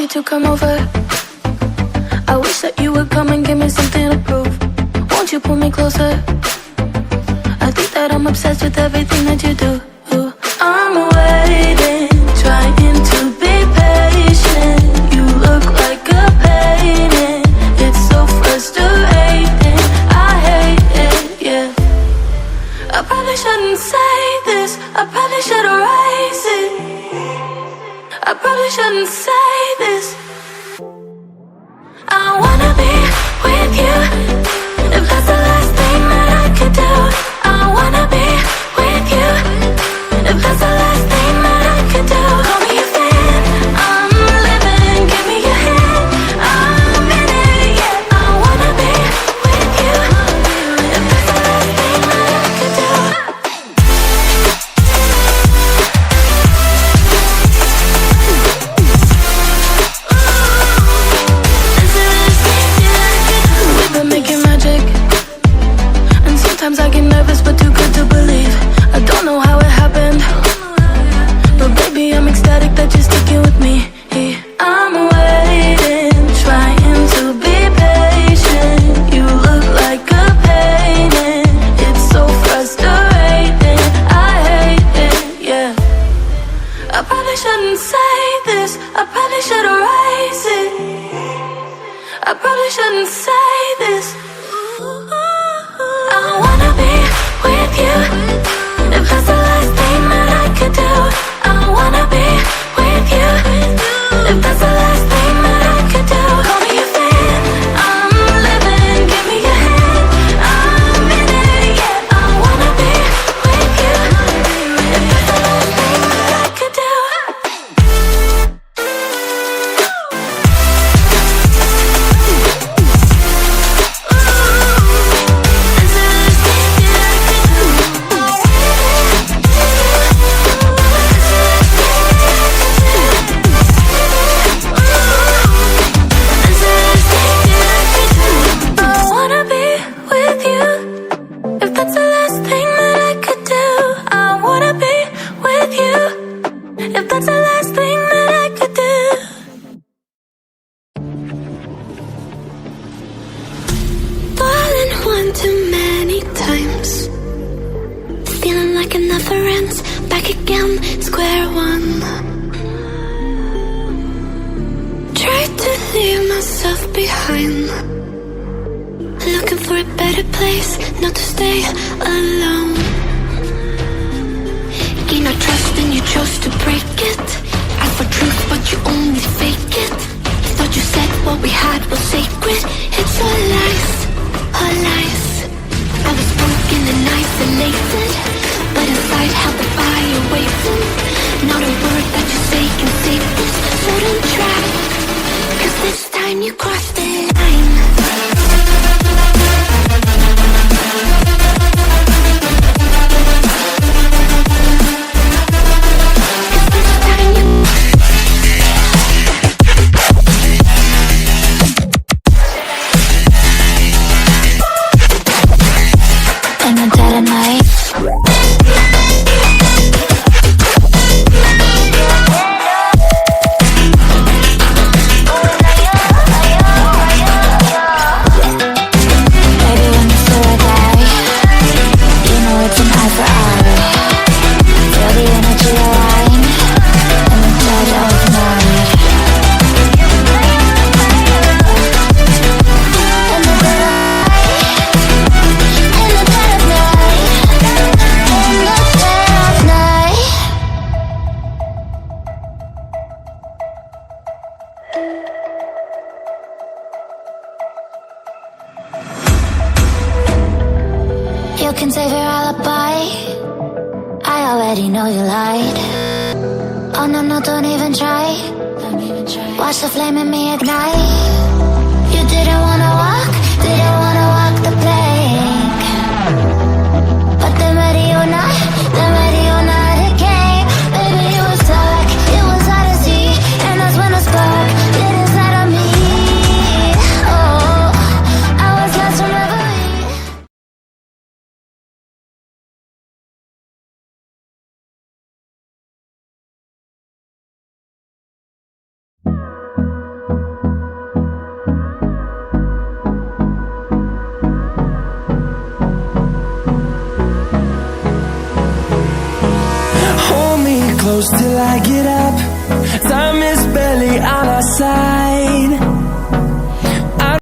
you to come over. I wish that you would come and give me something to prove. Won't you pull me closer? I think that I'm obsessed with everything that you do. I'm waiting, trying to be patient. You look like a painting. It's so frustrating. I hate it, yeah. I probably shouldn't say this. I probably should erase it. I probably shouldn't say this. I wanna be with you. If that's the last thing that I could do. I wanna be with you. If that's the last thing that I could do. Call me a fan, I'm living. Give me your hand, I'm in it, yeah. I wanna be with you. If that's the last thing that I could do. We've been making magic, and sometimes I get nervous but too good to believe. I don't know how it happened, but baby I'm ecstatic that you're sticking with me. I'm waiting, trying to be patient. You look like a painting. It's so frustrating. I hate it, yeah. I probably shouldn't say this. I probably should erase it. I probably shouldn't say this. I wanna be with you. If that's the last thing that I could do. I wanna be with you. If that's the last thing that I could do. Call me a fan, I'm living. Give me your hand, I'm in it, yeah. I wanna be with you. If that's the last thing that I could do. I wanna be with you. If that's the last thing that I could do. I wanna be with you. If that's the last thing that I could do. Fallen one too many times. Feeling like it never ends. Back again, square one. Tried to leave myself behind. Looking for a better place, not to stay alone. Gain our trust and you chose to break it. Ask for truth but you only fake it. Thought you said what we had was sacred. It's all lies, all lies. I was broken and isolated, but inside held the fire waiting. Not a word that you say can save this. So don't try, cause this time you crossed the line. In the dead of night. Baby, when you say I die, you know it's an eye for eye. Feel the energy align, and the dead of night. In the dead of You can save your alibi. I already know you lied. Oh no, no, don't even try. Watch the flame in me ignite. You didn't wanna walk the plank. But then ready or not, it came. Baby, it was dark, it was hard to see. And that's when the spark lit inside of me. Oh, I was lost from reverie. close till I get up. Time is barely on our side.